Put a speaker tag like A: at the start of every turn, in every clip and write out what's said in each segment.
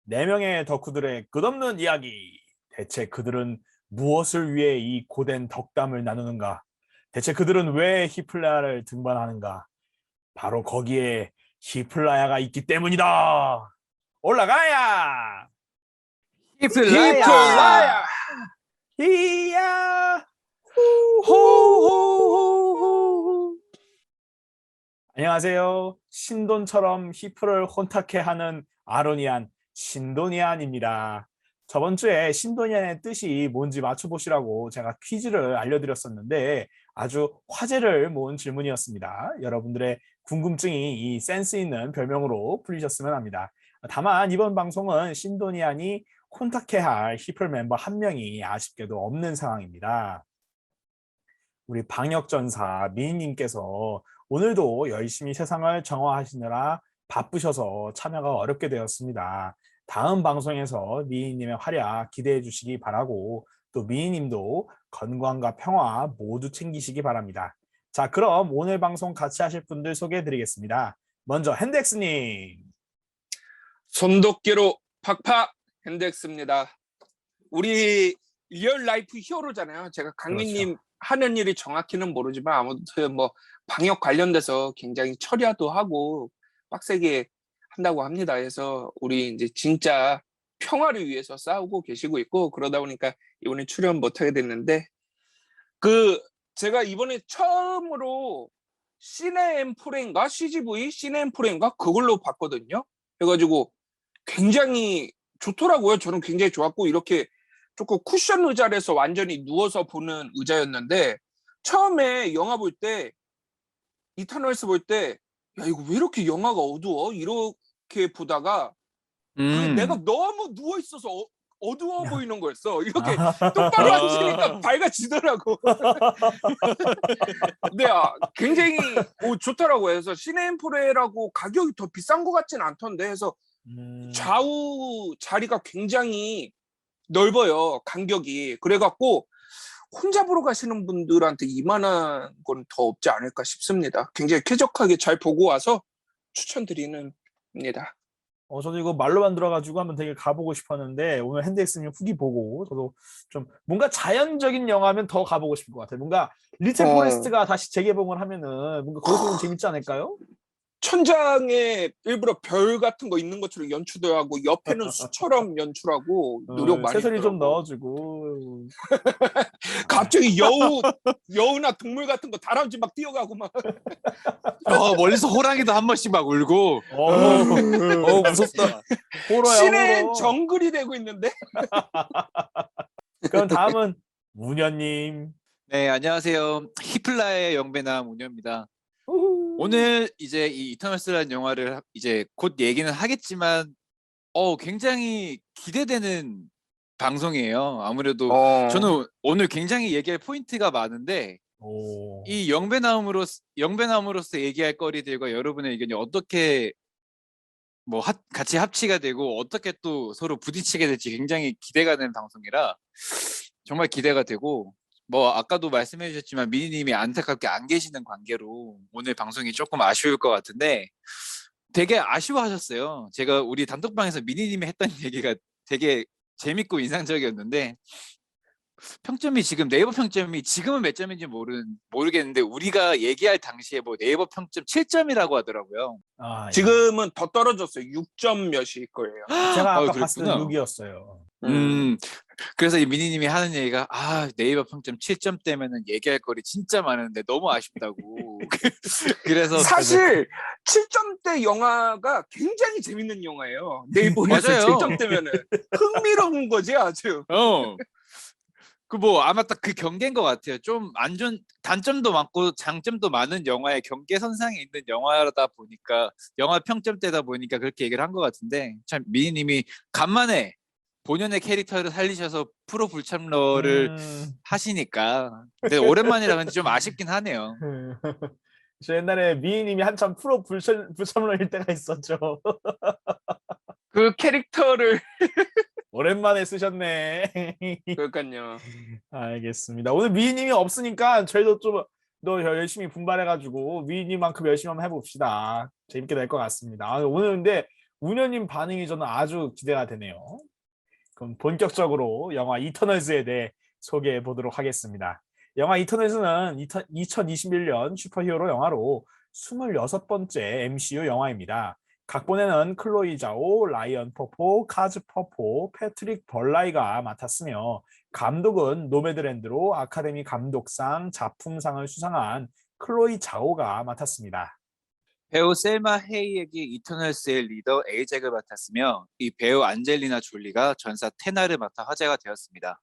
A: 네 명의 덕후들의 끝없는 이야기. 대체 그들은 무엇을 위해 이 고된 덕담을 나누는가? 대체 그들은 왜 히플라야를 등반하는가? 바로 거기에 히플라야가 있기 때문이다. 올라가야!
B: 히플라야!
C: 히플라야!
A: 히야!
B: 호호호호!
A: 안녕하세요. 신돈처럼 히프를 혼탁해 하는 아로니안 신도니안입니다. 저번 주에 신도니안의 뜻이 뭔지 맞춰보시라고 제가 퀴즈를 알려드렸었는데 아주 화제를 모은 질문이었습니다. 여러분들의 궁금증이 이 센스 있는 별명으로 풀리셨으면 합니다. 다만 이번 방송은 신도니안이 콘탁해 할 히플 멤버 한 명이 아쉽게도 없는 상황입니다. 우리 방역전사 미니님께서 오늘도 열심히 세상을 정화하시느라 바쁘셔서 참여가 어렵게 되었습니다. 다음 방송에서 미니님의 활약 기대해 주시기 바라고 또 미니님도 건강과 평화 모두 챙기시기 바랍니다. 자, 그럼 오늘 방송 같이 하실 분들 소개해 드리겠습니다. 먼저 핸덱스님.
C: 손도끼로 팍팍 핸덱스입니다. 우리 리얼 라이프 히어로잖아요. 제가 강민님
A: 그렇죠.
C: 하는 일이 정확히는 모르지만 아무튼 뭐 방역 관련돼서 굉장히 철야도 하고 빡세게 한다고 합니다. 그래서 우리 이제 진짜 평화를 위해서 싸우고 계시고 있고 그러다 보니까 이번에 출연 못하게 됐는데 제가 이번에 처음으로 시네엠프레인가 CGV 시네엠프레인가 그걸로 봤거든요. 그래가지고 굉장히 좋더라고요. 저는 굉장히 좋았고 이렇게 조금 쿠션 의자에서 완전히 누워서 보는 의자였는데 처음에 영화 볼 때 이터널스 볼 때 야 이거 왜 이렇게 영화가 어두워? 이렇게 보다가 그게 내가 너무 누워 있어서 어두워 보이는 거였어. 이렇게 똑바로 앉으니까 밝아지더라고. 근데 굉장히 좋더라고요. 그래서 시네인프레라고 가격이 더 비싼 것 같진 않던데 해서 좌우 자리가 굉장히 넓어요. 간격이. 그래갖고 혼자 보러 가시는 분들한테 이만한 건 더 없지 않을까 싶습니다. 굉장히 쾌적하게 잘 보고 와서 추천드립니다.
A: 저도 이거 말로만 들어가지고 한번 되게 가보고 싶었는데 오늘 핸드엑스님 후기 보고 저도 좀 뭔가 자연적인 영화면 더 가보고 싶을 것 같아요. 뭔가 리틀 포레스트가 다시 재개봉을 하면은 뭔가 거기서 보면 재밌지 않을까요?
C: 천장에 일부러 별 같은 거 있는 것처럼 연출도 하고 옆에는 수처럼 연출하고 노력 많이
A: 새소리 좀
C: 했더라고.
A: 넣어주고
C: 갑자기 여우나 동물 같은 거 다람쥐 막 뛰어가고 막.
B: 멀리서 호랑이도 한 번씩 막 울고. 무섭다.
A: 호러야
C: 신의
A: 호러.
C: 정글이 되고 있는데.
A: 그럼 다음은 문현님.
B: 네, 안녕하세요. 히플라의 영배남 운영입니다. 오늘 이제 이 이터널스라는 영화를 이제 곧 얘기는 하겠지만 굉장히 기대되는 방송이에요. 아무래도 저는 오늘 굉장히 얘기할 포인트가 많은데 이 영배남으로서 얘기할 거리들과 여러분의 의견이 어떻게 뭐 같이 합치가 되고 어떻게 또 서로 부딪히게 될지 굉장히 기대가 되는 방송이라 정말 기대가 되고 뭐 아까도 말씀해 주셨지만 미니님이 안타깝게 안 계시는 관계로 오늘 방송이 조금 아쉬울 것 같은데 되게 아쉬워하셨어요. 제가 우리 단톡방에서 미니님이 했던 얘기가 되게 재밌고 인상적이었는데 평점이 지금 네이버 평점이 지금은 몇 점인지 모르겠는데 우리가 얘기할 당시에 뭐 네이버 평점 7점이라고 하더라고요.
A: 아, 예.
C: 지금은 더 떨어졌어요. 6점 몇일 거예요.
A: 제가 아까
B: 그랬구나.
A: 봤을 때 6이었어요.
B: 그래서 이 미니님이 하는 얘기가 네이버 평점 7점 때면은 얘기할 거리 진짜 많은데 너무 아쉽다고. 그래서
C: 사실 7점대 영화가 굉장히 재밌는 영화예요. 네이버에서
B: 맞아요.
C: 7점대면은 흥미로운 거지 아주.
B: 그 뭐 아마 딱 그 경계인 것 같아요. 좀 안 좋은 단점도 많고 장점도 많은 영화의 경계선상에 있는 영화다 보니까 영화 평점대다 보니까 그렇게 얘기를 한 것 같은데 참 미니님이 간만에 본연의 캐릭터를 살리셔서 프로 불참러를 하시니까 근데 오랜만이라 근데 좀 아쉽긴 하네요.
A: 저 옛날에 미희님이 한참 프로 불참러일 때가 있었죠.
C: 그 캐릭터를
A: 오랜만에 쓰셨네.
C: 그러니까요.
A: 알겠습니다. 오늘 미희님이 없으니까 저희도 좀 더 열심히 분발해가지고 미희님만큼 열심히 한번 해봅시다. 재밌게 될 것 같습니다. 오늘 근데 우녀님 반응이 저는 아주 기대가 되네요. 그럼 본격적으로 영화 이터널즈에 대해 소개해 보도록 하겠습니다. 영화 이터널즈는 2021년 슈퍼히어로 영화로 26번째 MCU 영화입니다. 각본에는 클로이 자오, 라이언 퍼포, 카즈 퍼포, 패트릭 벌라이가 맡았으며 감독은 노매드랜드로 아카데미 감독상, 작품상을 수상한 클로이 자오가 맡았습니다.
B: 배우 셀마 헤이에게 이터널스의 리더 에이잭을 맡았으며 이 배우 안젤리나 졸리가 전사 테나를 맡아 화제가 되었습니다.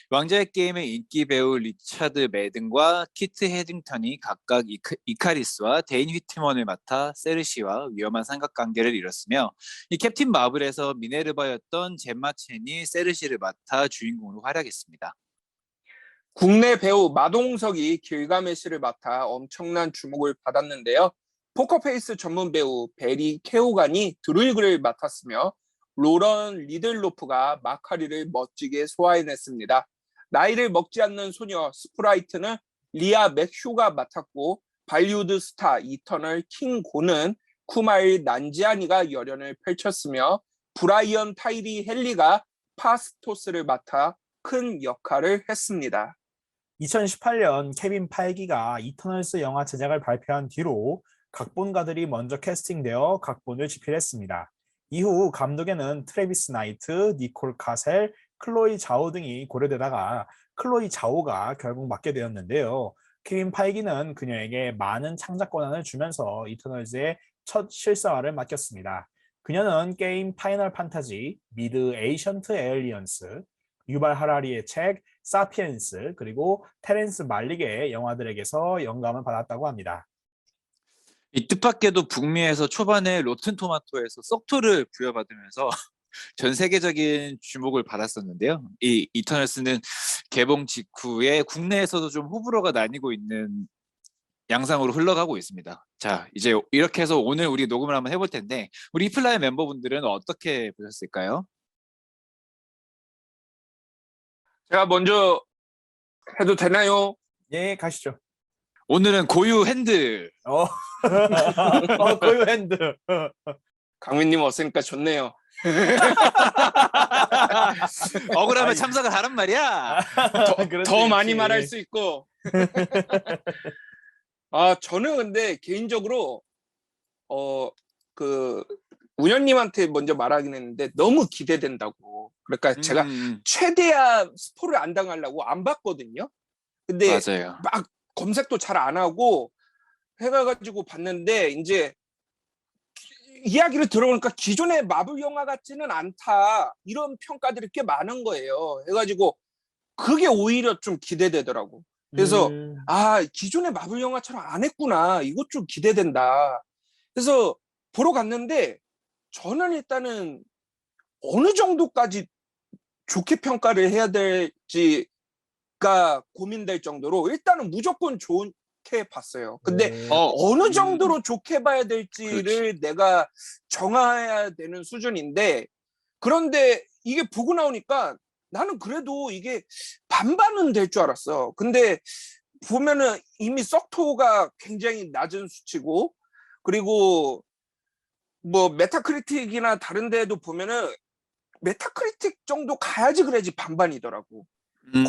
B: 왕자의 게임의 인기 배우 리차드 매든과 키트 헤딩턴이 각각 이카리스와 데인 휘트먼을 맡아 세르시와 위험한 삼각관계를 이뤘으며 이 캡틴 마블에서 미네르바였던 젬마 첸이 세르시를 맡아 주인공으로 활약했습니다.
C: 국내 배우 마동석이 길가메시를 맡아 엄청난 주목을 받았는데요. 포커페이스 전문 배우 베리 케오간이 드루이그를 맡았으며 로런 리들로프가 마카리를 멋지게 소화해냈습니다. 나이를 먹지 않는 소녀 스프라이트는 리아 맥휴가 맡았고 발리우드 스타 이터널 킹 고는 쿠마일 난지아니가 열연을 펼쳤으며 브라이언 타이리 헨리가 파스토스를 맡아 큰 역할을 했습니다.
A: 2018년 케빈 파이기가 이터널스 영화 제작을 발표한 뒤로 각본가들이 먼저 캐스팅되어 각본을 집필했습니다. 이후 감독에는 트래비스 나이트, 니콜 카셀, 클로이 자오 등이 고려되다가 클로이 자오가 결국 맡게 되었는데요. 케빈 파이기는 그녀에게 많은 창작 권한을 주면서 이터널즈의 첫 실사화를 맡겼습니다. 그녀는 게임 파이널 판타지, 미드 에이션트 에얼리언스, 유발 하라리의 책 사피엔스, 그리고 테렌스 말릭의 영화들에게서 영감을 받았다고 합니다.
B: 이 뜻밖에도 북미에서 초반에 로튼 토마토에서 썩토를 부여받으면서 전 세계적인 주목을 받았었는데요. 이 이터널스는 개봉 직후에 국내에서도 좀 호불호가 나뉘고 있는 양상으로 흘러가고 있습니다. 자, 이제 이렇게 해서 오늘 우리 녹음을 한번 해볼 텐데 우리 히플라이 멤버분들은 어떻게 보셨을까요?
C: 제가 먼저 해도 되나요?
A: 예, 가시죠.
B: 오늘은 고유 핸들.
A: 고유 핸드.
C: 강민님 없으니까 좋네요.
B: 억울하면
A: 아니,
B: 참석을 하란 말이야.
C: 더 많이 말할 수 있고. 저는 근데 개인적으로 우연님한테 먼저 말하긴 했는데 너무 기대된다고. 그러니까 제가 최대한 스포를 안 당하려고 안 봤거든요. 근데
B: 맞아요.
C: 막 검색도 잘 안 하고 해가지고 봤는데 이제 이야기를 들어보니까 기존의 마블 영화 같지는 않다 이런 평가들이 꽤 많은 거예요. 해가지고 그게 오히려 좀 기대되더라고. 그래서 기존의 마블 영화처럼 안 했구나. 이것 좀 기대된다. 그래서 보러 갔는데 저는 일단은 어느 정도까지 좋게 평가를 해야 될지가 고민될 정도로 일단은 무조건 좋게 봤어요. 근데 어느 정도로 좋게 봐야 될지를
B: 그렇지.
C: 내가 정해야 되는 수준인데 그런데 이게 보고 나오니까 나는 그래도 이게 반반은 될 줄 알았어. 근데 보면은 이미 썩토가 굉장히 낮은 수치고 그리고 뭐 메타크리틱이나 다른 데도 보면은 메타크리틱 정도 가야지 그래야지 반반이더라고.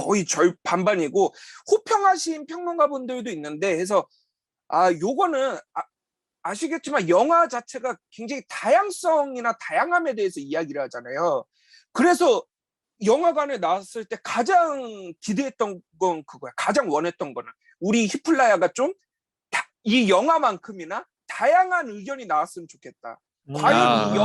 C: 거의 반반이고 호평하신 평론가분들도 있는데 해서 요거는 아시겠지만 영화 자체가 굉장히 다양성이나 다양함에 대해서 이야기를 하잖아요. 그래서 영화관에 나왔을 때 가장 기대했던 건 그거야. 가장 원했던 거는 우리 히플라야가 좀 이 영화만큼이나 다양한 의견이 나왔으면 좋겠다. 과연 이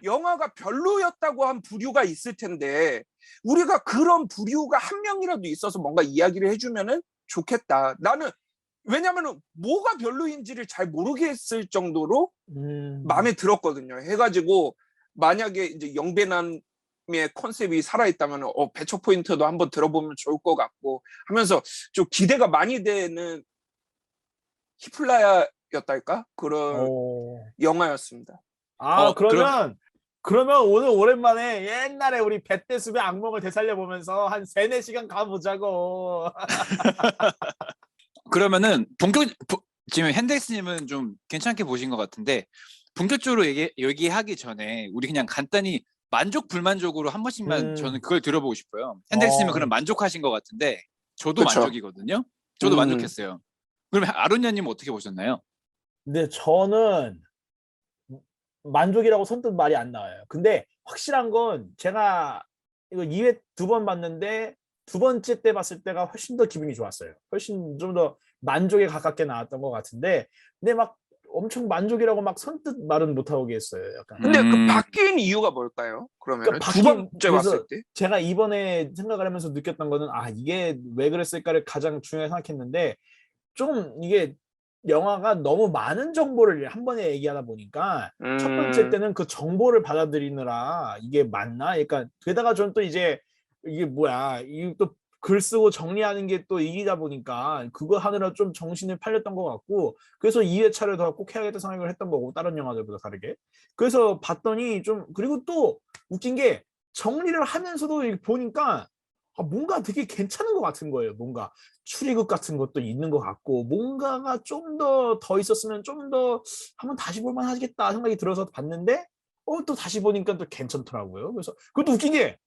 C: 영화가 별로였다고 한 부류가 있을 텐데 우리가 그런 부류가 한 명이라도 있어서 뭔가 이야기를 해주면은 좋겠다. 나는 왜냐면은 뭐가 별로인지를 잘 모르겠을 정도로 마음에 들었거든요. 해가지고 만약에 이제 영배남의 컨셉이 살아있다면 배척 포인트도 한번 들어보면 좋을 것 같고 하면서 좀 기대가 많이 되는 히플라야였달까? 그런 영화였습니다.
A: 그러면 오늘 오랜만에 옛날에 우리 뱃대숲의 악몽을 되살려보면서 한 3-4시간 가보자고.
B: 그러면은 지금 핸덱스님은 좀 괜찮게 보신 것 같은데 본격적으로 얘기하기 전에 우리 그냥 간단히 만족 불만족으로 한 번씩만 저는 그걸 들어보고 싶어요. 핸델스님은 그럼 만족하신 것 같은데 저도
C: 그쵸.
B: 만족이거든요. 저도
C: 음.
B: 만족했어요. 그러면 아로니아님 어떻게 보셨나요?
A: 근데 저는 만족이라고 선뜻 말이 안 나와요. 근데 확실한 건 제가 이거 2회 2번 봤는데 두 번째 때 봤을 때가 훨씬 더 기분이 좋았어요. 훨씬 좀 더 만족에 가깝게 나왔던 것 같은데 근데 막 엄청 만족이라고 막 선뜻 말은 못 하겠어요. 약간.
C: 근데 그
B: 음.
C: 바뀐 이유가 뭘까요? 그러면
A: 그러니까
C: 두 번째
A: 그래서
C: 봤을 때.
A: 제가 이번에 생각을 하면서 느꼈던 거는 이게 왜 그랬을까를 가장 중요하게 생각했는데 좀 이게 영화가 너무 많은 정보를 한 번에 얘기하다 보니까 첫 번째 때는 그 정보를 받아들이느라 이게 맞나? 그러니까 게다가 저는 또 이제 이게 뭐야 이게 또 글 쓰고 정리하는 게 또 일이다 보니까 그거 하느라 좀 정신을 팔렸던 것 같고 그래서 2회차를 더 꼭 해야겠다 생각을 했던 거고 다른 영화들보다 다르게 그래서 봤더니 좀 그리고 또 웃긴 게 정리를 하면서도 이렇게 보니까 뭔가 되게 괜찮은 것 같은 거예요. 뭔가 추리극 같은 것도 있는 것 같고 뭔가가 좀 더 있었으면 좀 더 한번 다시 볼만 하겠다 생각이 들어서 봤는데 또 다시 보니까 또 괜찮더라고요. 그래서 그것도 웃긴 게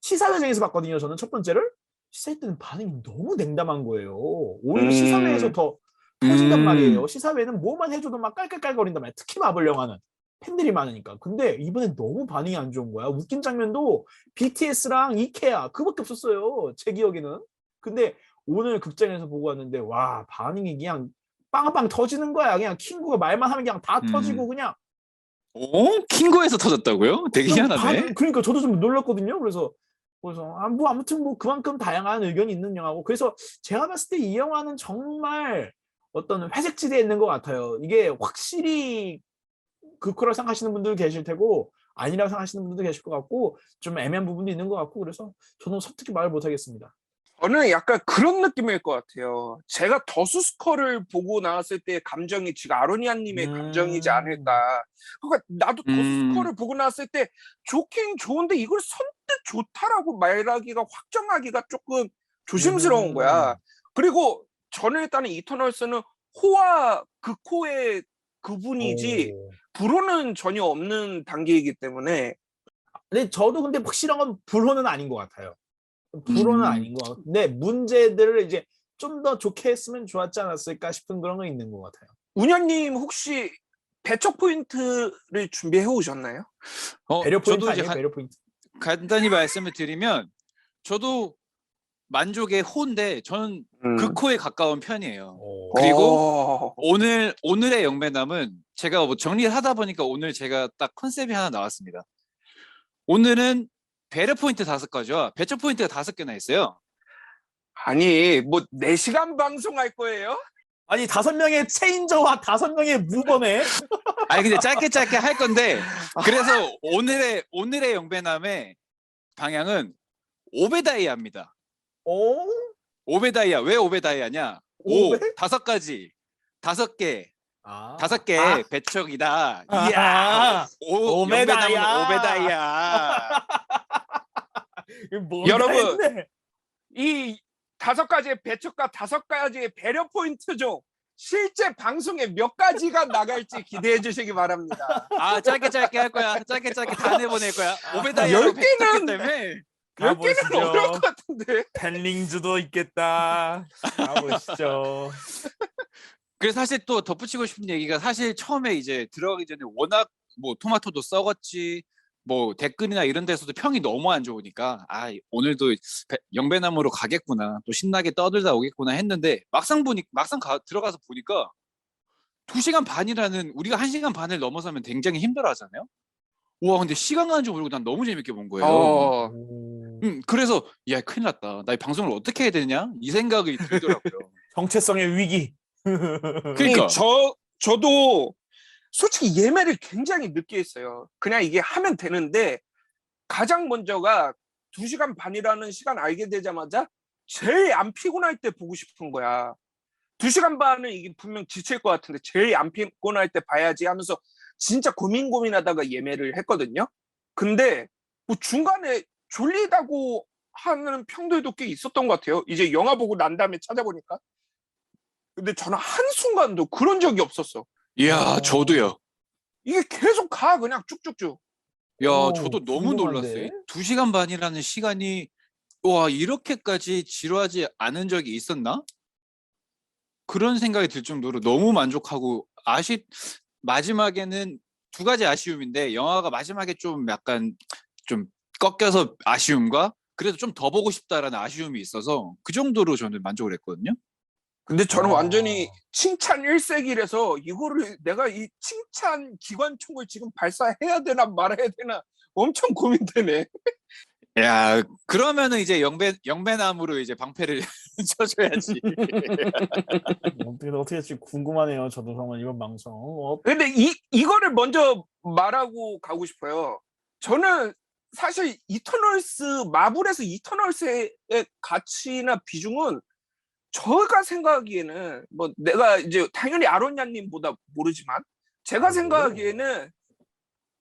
A: 시사회장에서 봤거든요. 저는 첫 번째를 시사회 때는 반응이 너무 냉담한 거예요. 오히려 시사회에서 더 터진단 말이에요. 시사회는 뭐만 해줘도 막 깔깔깔거린단 말이에요. 특히 마블 영화는 팬들이 많으니까. 근데 이번에 너무 반응이 안 좋은 거야. 웃긴 장면도 BTS랑 이케아 그밖에 없었어요. 제 기억에는. 근데 오늘 극장에서 보고 왔는데 와 반응이 그냥 빵빵 터지는 거야. 그냥 킹구가 말만 하면 그냥 다 터지고 그냥
B: 킹고에서 터졌다고요? 되게 희한하네.
A: 그러니까 저도 좀 놀랐거든요. 그래서 아무튼 뭐 그만큼 다양한 의견이 있는 영화고 그래서 제가 봤을 때 이 영화는 정말 어떤 회색지대에 있는 것 같아요. 이게 확실히 극호라 생각하시는 분들 계실 테고 아니라고 생각하시는 분들도 계실 것 같고 좀 애매한 부분도 있는 것 같고 그래서 저는 솔직히 말을 못 하겠습니다.
C: 저는 약간 그런 느낌일 것 같아요. 제가 더수스커를 보고 나왔을 때 감정이 지금 아로니아님의 감정이지 않을까. 그러니까 나도 더수스커를 보고 나왔을 때 좋긴 좋은데 이걸 선뜻 좋다라고 말하기가 확정하기가 조금 조심스러운 거야. 그리고 저는 일단은 이터널스는 호와 극호의 그분이지 불호는 전혀 없는 단계이기 때문에.
A: 근데 저도 근데 확실한 건 불호는 아닌 것 같아요. 불호는 아닌 것 같고 근데 문제들을 이제 좀 더 좋게 했으면 좋았지 않았을까 싶은 그런 거 있는 것 같아요.
C: 운현님 혹시 배척 포인트를 준비해 오셨나요?
A: 배려 포인트
B: 저도 이제
A: 아니에요? 배려 포인트.
B: 간단히 말씀을 드리면 저도 만족의 호인데 저는 극호에 가까운 편이에요. 그리고 오늘의 영배남은 제가 뭐 정리를 하다 보니까 오늘 제가 딱 컨셉이 하나 나왔습니다. 오늘은 배려 포인트 5가지와 배척 포인트가 5개나 있어요.
C: 아니 뭐 4시간 방송할 거예요?
A: 아니 5명의 체인저와 5명의 무범에
B: 아니 근데 짧게 할 건데 그래서 오늘의 영배남의 방향은 오베다이아입니다. 오베다이아 왜 오베다이아냐? 5가지 5개 5개 배척이다. 이야 영배남은 오베다이아.
C: 여러분 이 5가지의 배척과 5가지의 배려 포인트 중 실제 방송에 몇 가지가 나갈지 기대해 주시기 바랍니다.
B: 짧게 할 거야. 짧게 다 내보낼 거야. 오베다이아로 배척했기 때문에
C: 10개는 어려울 것 같은데.
A: 펜링즈도 있겠다. 가보시죠.
B: 그래서 사실 또 덧붙이고 싶은 얘기가 사실 처음에 이제 들어가기 전에 워낙 뭐 토마토도 썩었지 뭐 댓글이나 이런 데서도 평이 너무 안 좋으니까 오늘도 영배남으로 가겠구나 또 신나게 떠들다 오겠구나 했는데 막상 들어가서 보니까 2시간 반이라는 우리가 1시간 반을 넘어서면 굉장히 힘들어하잖아요. 와 근데 시간 가는 줄 모르고 난 너무 재밌게 본 거예요. 그래서 야 큰일 났다. 나 이 방송을 어떻게 해야 되냐 이 생각이 들더라고요.
A: 정체성의 위기.
B: 그러니까
C: 저도 솔직히 예매를 굉장히 늦게 했어요. 그냥 이게 하면 되는데 가장 먼저가 2시간 반이라는 시간 알게 되자마자 제일 안 피곤할 때 보고 싶은 거야. 2시간 반은 이게 분명 지칠 것 같은데 제일 안 피곤할 때 봐야지 하면서 진짜 고민하다가 예매를 했거든요. 근데 뭐 중간에 졸리다고 하는 평들도 꽤 있었던 것 같아요. 이제 영화 보고 난 다음에 찾아보니까. 근데 저는 한순간도 그런 적이 없었어.
B: 이야 저도요.
C: 이게 계속 가 그냥 쭉쭉쭉.
B: 야,
A: 오,
B: 저도 너무 놀랐어요.
A: 궁금한데.
B: 2시간 반이라는 시간이 와, 이렇게까지 지루하지 않은 적이 있었나? 그런 생각이 들 정도로 너무 만족하고 마지막에는 두 가지 아쉬움인데 영화가 마지막에 좀 약간 좀 꺾여서 아쉬움과 그래도 좀 더 보고 싶다라는 아쉬움이 있어서 그 정도로 저는 만족을 했거든요.
C: 근데 저는 완전히
A: 아,
C: 칭찬 일색이라서 이거를 내가 이 칭찬 기관총을 지금 발사해야 되나 말아야 되나 엄청 고민되네.
B: 야, 그러면은 이제 영배나무로 이제 방패를 쳐줘야지.
A: 어떻게 될지 궁금하네요. 저도 정말 이번 방송.
C: 근데 이거를 먼저 말하고 가고 싶어요. 저는 사실 마블에서 이터널스의 가치나 비중은 제가 생각하기에는 뭐 내가 이제 당연히 아로냐님보다 모르지만 제가 생각하기에는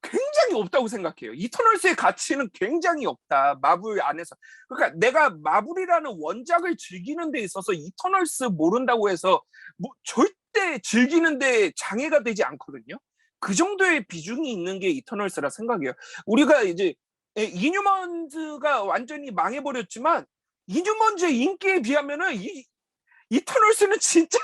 C: 굉장히 없다고 생각해요. 이터널스의 가치는 굉장히 없다. 마블 안에서. 그러니까 내가 마블이라는 원작을 즐기는 데 있어서 이터널스 모른다고 해서 뭐 절대 즐기는 데 장애가 되지 않거든요. 그 정도의 비중이 있는 게 이터널스라 생각해요. 우리가 이제 이뉴먼즈가 완전히 망해버렸지만 이뉴먼즈의 인기에 비하면은 이터널스는 진짜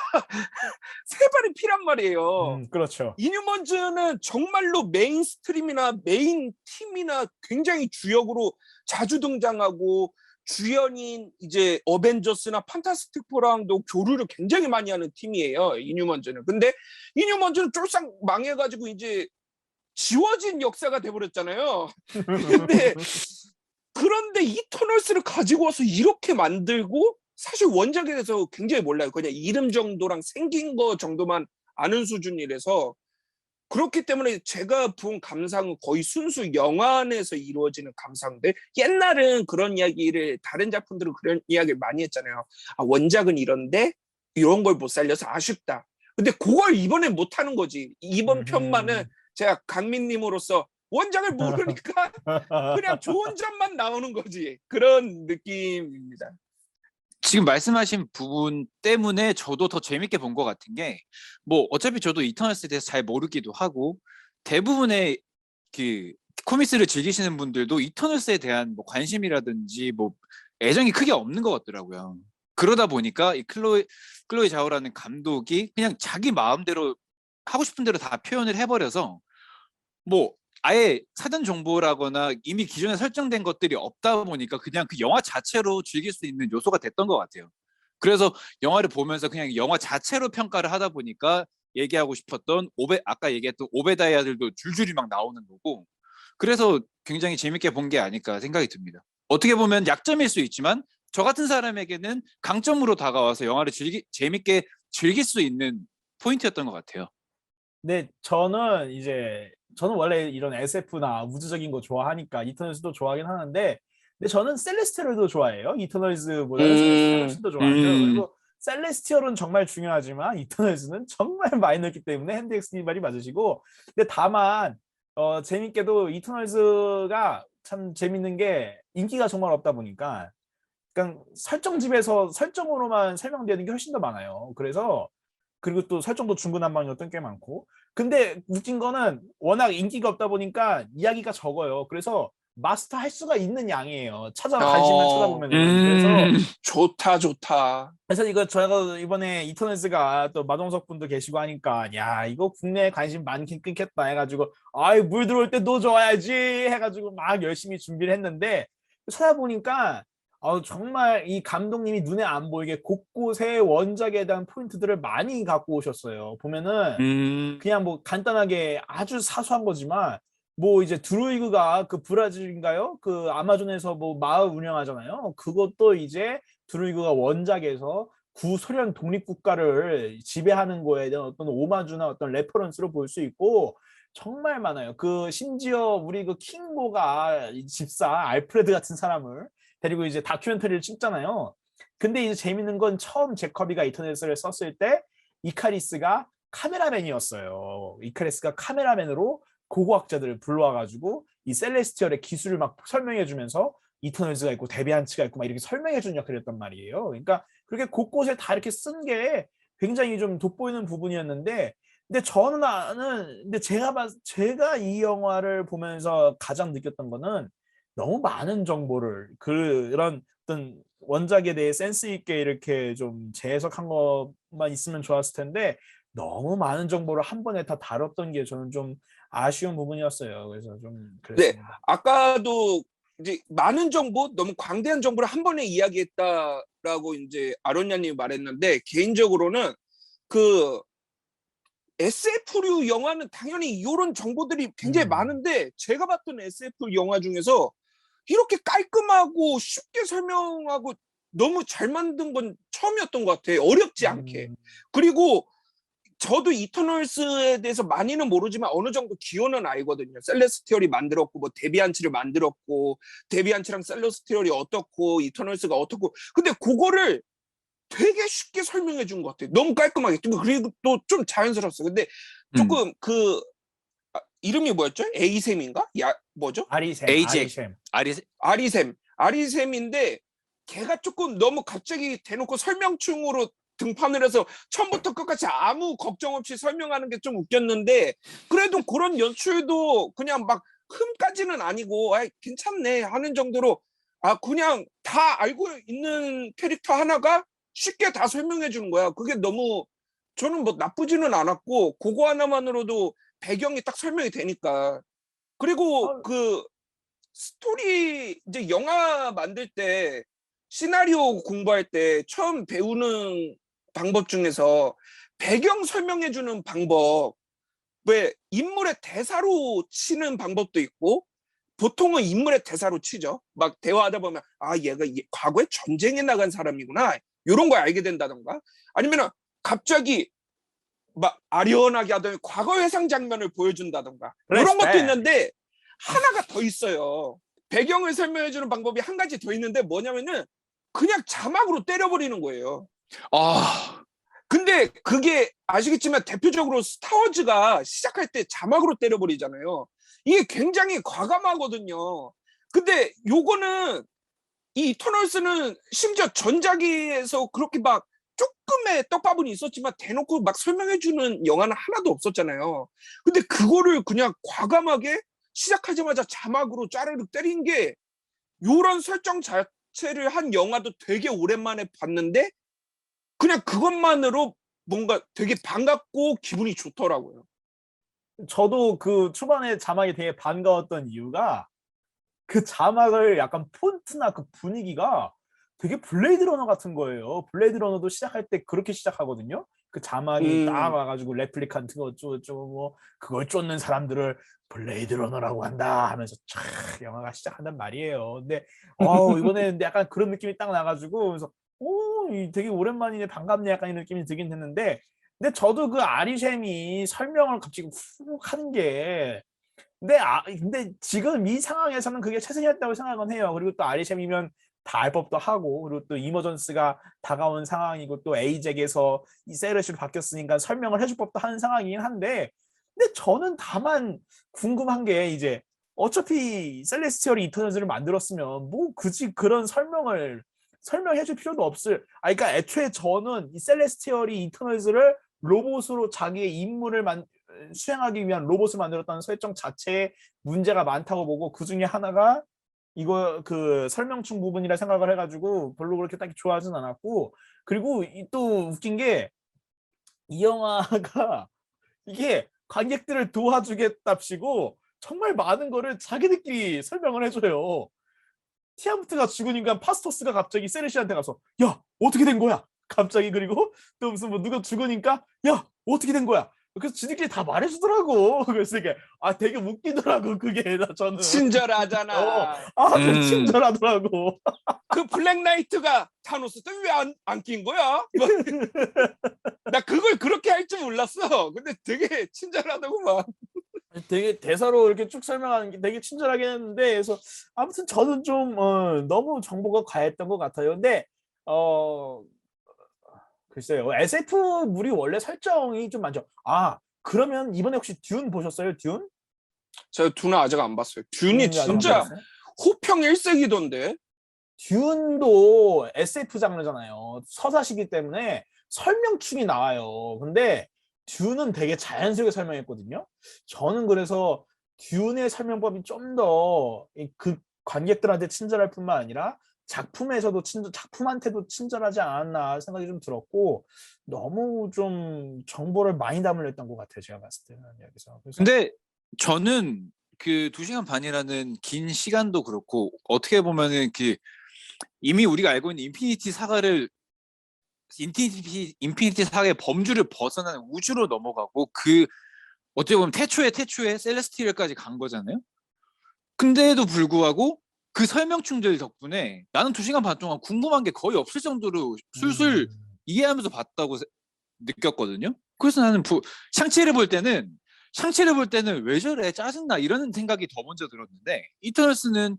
C: 세 발이 피란 말이에요.
A: 그렇죠.
C: 이뉴먼즈는 정말로 메인스트림이나 메인 팀이나 굉장히 주역으로 자주 등장하고 주연인 이제 어벤져스나 판타스틱 포랑도 교류를 굉장히 많이 하는 팀이에요. 이뉴먼즈는. 근데 이뉴먼즈는 쫄싹 망해가지고 이제 지워진 역사가 돼버렸잖아요. 그런데 이터널스를 가지고 와서 이렇게 만들고 사실 원작에 대해서 굉장히 몰라요. 그냥 이름 정도랑 생긴 거 정도만 아는 수준이라서 그렇기 때문에 제가 본 감상은 거의 순수 영화 안에서 이루어지는 감상인데 옛날은 그런 이야기를 다른 작품들은 그런 이야기를 많이 했잖아요. 아, 원작은 이런데 이런 걸 못 살려서 아쉽다. 근데 그걸 이번엔 못 하는 거지. 이번 편만은 제가 강민님으로서 원작을 모르니까 그냥 좋은 점만 나오는 거지. 그런 느낌입니다.
B: 지금 말씀하신 부분 때문에 저도 더 재밌게 본 것 같은 게 뭐 어차피 저도 이터널스에 대해서 잘 모르기도 하고 대부분의 그 코미스를 즐기시는 분들도 이터널스에 대한 뭐 관심이라든지 뭐 애정이 크게 없는 것 같더라고요. 그러다 보니까 이 클로이 자오라는 감독이 그냥 자기 마음대로 하고 싶은 대로 다 표현을 해버려서 뭐 아예 사전 정보라거나 이미 기존에 설정된 것들이 없다 보니까 그냥 그 영화 자체로 즐길 수 있는 요소가 됐던 것 같아요. 그래서 영화를 보면서 그냥 영화 자체로 평가를 하다 보니까 얘기하고 싶었던 아까 얘기했던 오베다이아들도 줄줄이 막 나오는 거고 그래서 굉장히 재밌게 본 게 아닐까 생각이 듭니다. 어떻게 보면 약점일 수 있지만 저 같은 사람에게는 강점으로 다가와서 영화를 재밌게 즐길 수 있는 포인트였던 것 같아요.
A: 근데 저는 원래 이런 SF나 우주적인 거 좋아하니까 이터널스도 좋아하긴 하는데, 근데 저는 셀레스티얼도 좋아해요. 이터널스보다는 셀레스티얼
C: 음,
A: 훨씬 더 좋아하죠.
B: 음,
A: 그리고 셀레스티얼은 정말 중요하지만 이터널스는 정말 마이너기 때문에 핸드엑스님 말이 맞으시고, 근데 다만 재밌게도 이터널스가 참 재밌는 게 인기가 정말 없다 보니까 그냥 설정집에서 설정으로만 설명되는 게 훨씬 더 많아요. 그리고 또 설정도 중구난방이었던 게 많고. 근데 웃긴 거는 워낙 인기가 없다 보니까 이야기가 적어요. 그래서 마스터 할 수가 있는 양이에요. 관심만
C: 어,
A: 찾아보면은. 그래서
C: 좋다, 좋다.
A: 그래서 이거 저희가 이번에 이터널스가 또 마동석 분도 계시고 하니까 야 이거 국내에 관심 많긴 끊겠다 해가지고 아이 물 들어올 때 너 좋아야지 해가지고 막 열심히 준비를 했는데 찾아보니까 정말 이 감독님이 눈에 안 보이게 곳곳에 원작에 대한 포인트들을 많이 갖고 오셨어요. 보면은
B: 음,
A: 그냥 뭐 간단하게 아주 사소한 거지만 뭐 이제 드루이그가 그 브라질인가요? 그 아마존에서 뭐 마을 운영하잖아요. 그것도 이제 드루이그가 원작에서 구소련 독립국가를 지배하는 거에 대한 어떤 오마주나 어떤 레퍼런스로 볼 수 있고 정말 많아요. 그 심지어 우리 그 킹고가 이 집사 알프레드 같은 사람을 데리고 이제 다큐멘터리를 찍잖아요. 근데 이제 재밌는 건 처음 제커비가 이터넷을 썼을 때 이카리스가 카메라맨이었어요. 이카리스가 카메라맨으로 고고학자들을 불러와가지고 이 셀레스티얼의 기술을 막 설명해주면서 이터널즈가 있고 데비안츠가 있고 막 이렇게 설명해주는 역할을 했단 말이에요. 그러니까 그렇게 곳곳에 다 이렇게 쓴 게 굉장히 좀 돋보이는 부분이었는데 근데 근데 제가 이 영화를 보면서 가장 느꼈던 거는 너무 많은 정보를 그런 어떤 원작에 대해 센스 있게 이렇게 좀 재해석한 것만 있으면 좋았을 텐데 너무 많은 정보를 한 번에 다 다뤘던 게 저는 좀 아쉬운 부분이었어요. 그래서 좀
C: 네,
A: 그랬습니다.
C: 아까도 이제 많은 정보, 너무 광대한 정보를 한 번에 이야기했다라고 이제 아론야님이 말했는데 개인적으로는 그 SF류 영화는 당연히 이런 정보들이 굉장히
A: 음.
C: 많은데 제가 봤던 SF 영화 중에서 이렇게 깔끔하고 쉽게 설명하고 너무 잘 만든 건 처음이었던 것 같아요. 어렵지 않게.
A: 음.
C: 그리고 저도 이터널스에 대해서 많이는 모르지만 어느 정도 기원은 알거든요. 셀레스티얼이 만들었고 뭐 데비안츠를 만들었고 데비안츠랑 셀레스티얼이 어떻고 이터널스가 어떻고 근데 그거를 되게 쉽게 설명해 준 것 같아요. 너무 깔끔하게. 그리고 또 좀 자연스러웠어요. 근데
B: 음.
C: 조금 이름이 뭐였죠? 에이셈인가? 뭐죠?
A: 아리샘,
B: 에이젝
A: 아리샘.
B: 아리
C: 아리셈. 아리셈인데 걔가 조금 너무 갑자기 대놓고 설명충으로 등판을 해서 처음부터 끝까지 아무 걱정 없이 설명하는 게 좀 웃겼는데 그래도 그런 연출도 그냥 막 흠까지는 아니고 괜찮네 하는 정도로 그냥 다 알고 있는 캐릭터 하나가 쉽게 다 설명해 주는 거야. 그게 너무 저는 뭐 나쁘지는 않았고 그거 하나만으로도 배경이 딱 설명이 되니까 그리고
A: 어,
C: 그 스토리 이제 영화 만들 때 시나리오 공부할 때 처음 배우는 방법 중에서 배경 설명해 주는 방법 왜 인물의 대사로 치는 방법도 있고 보통은 인물의 대사로 치죠. 막 대화하다 보면 얘가 과거에 전쟁에 나간 사람이구나 이런 걸 알게 된다던가 아니면 갑자기 막 아련하게 하더니 과거 회상 장면을 보여준다던가 이런 것도
A: 플래시백.
C: 있는데 하나가 더 있어요. 배경을 설명해주는 방법이 한 가지 더 있는데 뭐냐면은 그냥 자막으로 때려버리는 거예요.
B: 아,
C: 근데 그게 아시겠지만 대표적으로 스타워즈가 시작할 때 자막으로 때려버리잖아요. 이게 굉장히 과감하거든요. 근데 요거는 이 이터널스는 심지어 전작에서 그렇게 막 조금의 떡밥은 있었지만 대놓고 막 설명해주는 영화는 하나도 없었잖아요. 근데 그거를 그냥 과감하게 시작하자마자 자막으로 짜르륵 때린 게 요런 설정 자체를 한 영화도 되게 오랜만에 봤는데 그냥 그것만으로 뭔가 되게 반갑고 기분이 좋더라고요.
A: 저도 그 초반에 자막이 되게 반가웠던 이유가 그 자막을 약간 폰트나 그 분위기가 되게 블레이드 러너 같은 거예요. 블레이드 러너도 시작할 때 그렇게 시작하거든요. 그 자막이 딱
C: 음,
A: 와가지고 레플리칸트 어쩌고저쩌고 뭐 그걸 쫓는 사람들을 블레이드 러너라고 한다 하면서 촥 영화가 시작한단 말이에요. 근데 이번에 근데 약간 그런 느낌이 딱 나가지고 그래서 되게 오랜만이네 반갑네 약간 이런 느낌이 들긴 했는데 근데 저도 그 아리샘이 설명을 갑자기 훅 하는 게 근데 지금 이 상황에서는 그게 최선이었다고 생각은 해요. 그리고 또 아리셈이면 다 알 법도 하고, 그리고 또 이머전스가 다가온 상황이고, 또 에이잭에서 이 세르시로 바뀌었으니까 설명을 해줄 법도 하는 상황이긴 한데, 근데 저는 다만 궁금한 게 이제 어차피 셀레스티얼이 이터널즈를 만들었으면 뭐 굳이 그런 설명해줄 필요도 그러니까 애초에 저는 이 셀레스티얼이 이터널즈를 로봇으로 자기의 임무를 수행하기 위한 로봇을 만들었다는 설정 자체에 문제가 많다고 보고 그 중에 하나가 이거 그 설명충 부분이라 생각을 해가지고 별로 그렇게 딱히 좋아하진 않았고 그리고 또 웃긴 게 이 영화가 이게 관객들을 도와주겠답시고 정말 많은 거를 자기들끼리 설명을 해줘요. 티아무트가 죽으니까 파스토스가 갑자기 세르시한테 가서 야 어떻게 된 거야? 갑자기 그리고 또 무슨 뭐 누가 죽으니까 야 어떻게 된 거야? 그래서 지들끼리 다 말해주더라고. 그래서 이게 되게 웃기더라고 그게 저는
C: 친절하잖아.
A: 좀
B: 음.
A: 친절하더라고.
C: 그 블랙 나이트가 타노스 때문에 안 낀 거야? 나 그걸 그렇게 할 줄 몰랐어. 근데 되게 친절하다고만.
A: 되게 대사로 이렇게 쭉 설명하는 게 되게 친절하긴 했는데 그래서 아무튼 저는 좀 너무 정보가 과했던 것 같아요. 근데 어 글쎄요. SF물이 원래 설정이 좀 많죠. 그러면 이번에 혹시 듄 보셨어요? 듄?
C: 저 듀는 아직 안 봤어요. 듀는
A: 듄 아직 안
C: 진짜
A: 보셨어요?
C: 호평 일색이던데.
A: 듄도 SF 장르잖아요. 서사시기 때문에 설명충이 나와요. 근데 듀는 되게 자연스럽게 설명했거든요. 저는 그래서 듀의 설명법이 좀 더 그 관객들한테 친절할 뿐만 아니라 작품에서도 작품한테도 친절하지 않았나 생각이 좀 들었고 너무 좀 정보를 많이 담으려던 것 같아요. 제가 봤을 때는 여기서. 그래서
B: 근데 저는 그 2시간 반이라는 긴 시간도 그렇고 어떻게 보면은 그 이미 우리가 알고 있는 인피니티 사가의 범주를 벗어나는 우주로 넘어가고 그 어떻게 보면 태초에 셀레스티얼까지 간 거잖아요. 근데도 불구하고 그 설명충들 덕분에 나는 2시간 반 동안 궁금한 게 거의 없을 정도로 술술 이해하면서 봤다고 느꼈거든요. 그래서 나는 샹치를 볼 때는 왜 저래 짜증나 이런 생각이 더 먼저 들었는데 이터널스는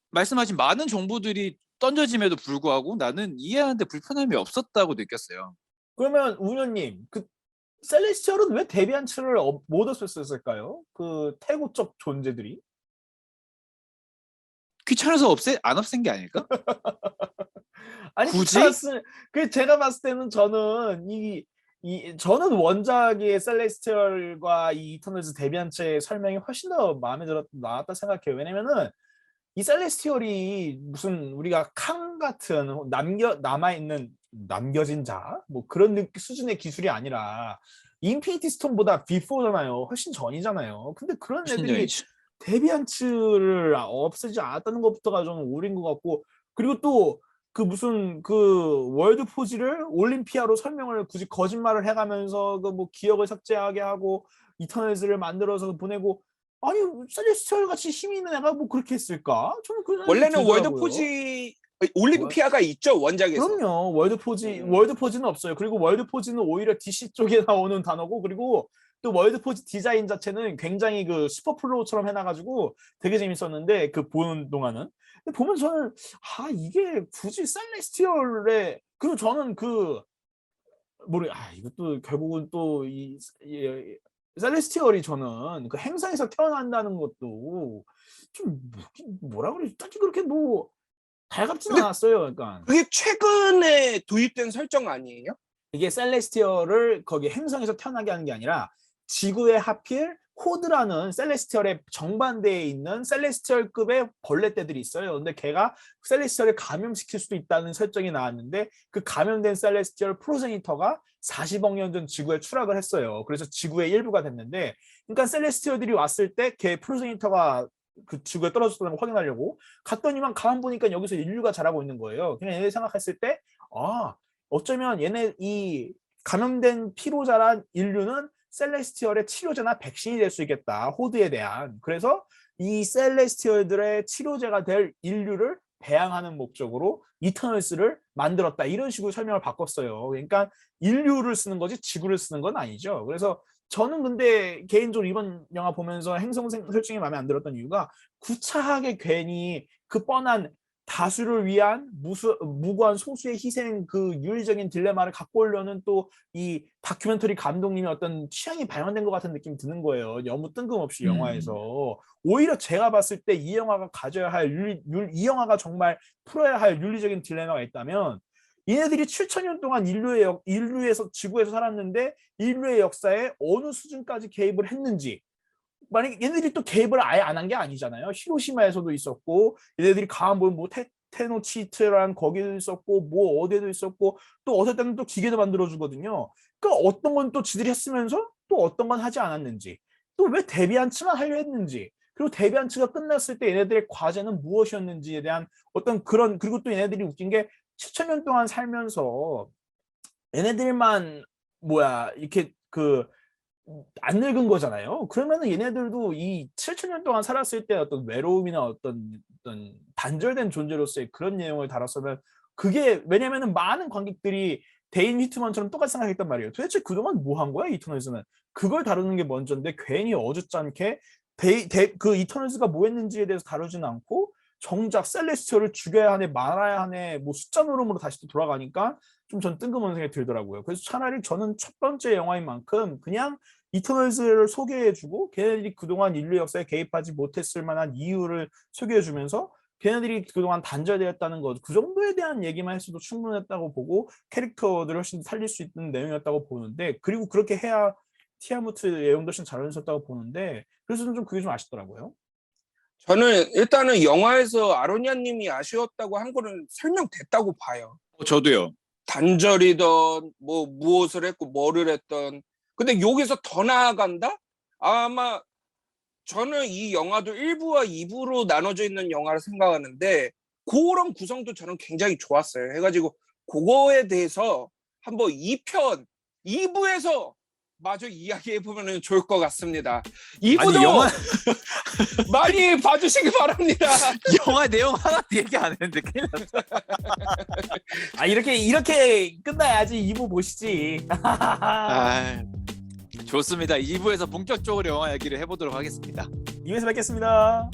B: 말씀하신 많은 정보들이 던져짐에도 불구하고 나는 이해하는데 불편함이 없었다고 느꼈어요.
A: 그러면 우녀님 그 셀레스티얼은 왜 데비안츠를 못 없앴을까요? 그 태고적 존재들이?
B: 귀찮아서 안 없앤 게 아닐까?
A: 아니
B: 굳이?
A: 귀찮았을 그 제가 봤을 때는 저는 저는 원작의 셀레스티얼과 이 이터널즈 데비안츠의 설명이 훨씬 더 마음에 나왔다 생각해요. 왜냐면은 이 셀레스티얼이 무슨 우리가 칸 같은 남겨진 자 뭐 그런 수준의 기술이 아니라 인피니티 스톤보다 비포잖아요. 훨씬 전이잖아요. 근데 그런 애들이
B: 신전이지.
A: 데비안츠를 없애지 않았다는 것부터가 좀 오린 것 같고 그리고 또 그 무슨 그 월드 포지를 올림피아로 설명을 굳이 거짓말을 해가면서 그 뭐 기억을 삭제하게 하고 이터널즈를 만들어서 보내고 아니 셀레스티얼 같이 힘 있는 애가 뭐 그렇게 했을까? 저는 그런 생각이
C: 원래는 월드
A: 들더라고요.
C: 포지 올림피아가 있죠, 원작에서.
A: 그럼요.
C: 음.
A: 월드 포지는 없어요. 그리고 월드 포지는 오히려 DC 쪽에 나오는 단어고 그리고 또 월드 포지 디자인 자체는 굉장히 그 슈퍼플로우처럼 해놔가지고 되게 재밌었는데 그 보는 동안은. 근데 보면 저는 이게 굳이 셀레스티얼의 그리고 저는 그 이것도 결국은 또 셀레스티얼이 저는 그 행성에서 태어난다는 것도 좀 뭐라 그러지? 딱히 그렇게 뭐 달갑지는
C: 근데
A: 않았어요. 그러니까
C: 그게 최근에 도입된 설정 아니에요?
A: 이게 셀레스티얼을 거기 행성에서 태어나게 하는 게 아니라 지구에 하필 호드라는 셀레스티얼의 정반대에 있는 셀레스티얼급의 벌레떼들이 있어요. 근데 걔가 셀레스티얼을 감염시킬 수도 있다는 설정이 나왔는데 그 감염된 셀레스티얼 프로제니터가 40억 년 전 지구에 추락을 했어요. 그래서 지구의 일부가 됐는데 그러니까 셀레스티얼들이 왔을 때 걔 프로제니터가 그 지구에 떨어졌다는 걸 확인하려고 갔더니만 가만 보니까 여기서 인류가 자라고 있는 거예요. 그냥 얘네 생각했을 때 어쩌면 얘네 이 감염된 피로 자란 인류는 셀레스티얼의 치료제나 백신이 될 수 있겠다. 호드에 대한. 그래서 이 셀레스티얼들의 치료제가 될 인류를 배양하는 목적으로 이터널스를 만들었다. 이런 식으로 설명을 바꿨어요. 그러니까 인류를 쓰는 거지 지구를 쓰는 건 아니죠. 그래서 저는 근데 개인적으로 이번 영화 보면서 행성 설정이 마음에 안 들었던 이유가 구차하게 괜히 그 뻔한 다수를 위한 무고한 소수의 희생 그 윤리적인 딜레마를 갖고 오려는 또 이 다큐멘터리 감독님의 어떤 취향이 반영된 것 같은 느낌이 드는 거예요. 너무 뜬금없이 영화에서. 오히려 제가 봤을 때 이 영화가 가져야 할 이 영화가 정말 풀어야 할 윤리적인 딜레마가 있다면 얘네들이 7천년 동안 인류에서 지구에서 살았는데 인류의 역사에 어느 수준까지 개입을 했는지 만약에 얘네들이 또 개입을 아예 안 한 게 아니잖아요. 히로시마에서도 있었고 얘네들이 강한 뭐 테노치트란 거기도 있었고 뭐 어디에도 있었고 또 어떨 때는 또 기계도 만들어 주거든요. 그러니까 어떤 건 또 지들이 했으면서 또 어떤 건 하지 않았는지 또 왜 데비안츠만 하려 했는지 그리고 데비안츠가 끝났을 때 얘네들의 과제는 무엇이었는지에 대한 어떤 그런 그리고 또 얘네들이 웃긴 게 7천 년 동안 살면서 얘네들만 이렇게 안 늙은 거잖아요. 그러면은 얘네들도 이 7천 년 동안 살았을 때 어떤 외로움이나 어떤 단절된 존재로서의 그런 내용을 다뤘으면 그게 왜냐면은 많은 관객들이 데인 휘트만처럼 똑같이 생각했단 말이에요. 도대체 그동안 뭐 한 거야 이터널즈는? 그걸 다루는 게 먼저인데 괜히 어줍잖게 그 이터널즈가 뭐 했는지에 대해서 다루지는 않고 정작 셀레스티얼을 죽여야 하네 말아야 하네 뭐 숫자 노름으로 다시 또 돌아가니까 좀 전 뜬금없는 생각이 들더라고요. 그래서 차라리 저는 첫 번째 영화인 만큼 그냥 이터널즈를 소개해주고 걔네들이 그동안 인류 역사에 개입하지 못했을 만한 이유를 소개해주면서 걔네들이 그동안 단절되었다는 것, 그 정도에 대한 얘기만 했어도 충분했다고 보고 캐릭터들을 훨씬 살릴 수 있는 내용이었다고 보는데, 그리고 그렇게 해야 티아무트의 내용도 훨씬 잘 어울렸다고 보는데, 그래서 좀 그게 좀 아쉽더라고요.
C: 저는 일단은 영화에서 아로니아님이 아쉬웠다고 한 거는 설명됐다고 봐요.
B: 저도요.
C: 단절이든 뭐 무엇을 했고 뭐를 했던. 근데 여기서 더 나아간다? 아마 저는 이 영화도 1부와 2부로 나눠져 있는 영화를 생각하는데 그런 구성도 저는 굉장히 좋았어요. 해가지고 그거에 대해서 한번 2편, 2부에서 마저 이야기해보면 좋을 것 같습니다. 2부도
B: 아니, 영화
C: 많이 봐주시기 바랍니다.
B: 영화 내용 하나 얘기 안 했는데 큰일 났다.
A: 아, 이렇게 끝나야지 2부 보시지.
B: 아, 좋습니다. 2부에서 본격적으로 영화 얘기를 해보도록 하겠습니다.
A: 2부에서 뵙겠습니다.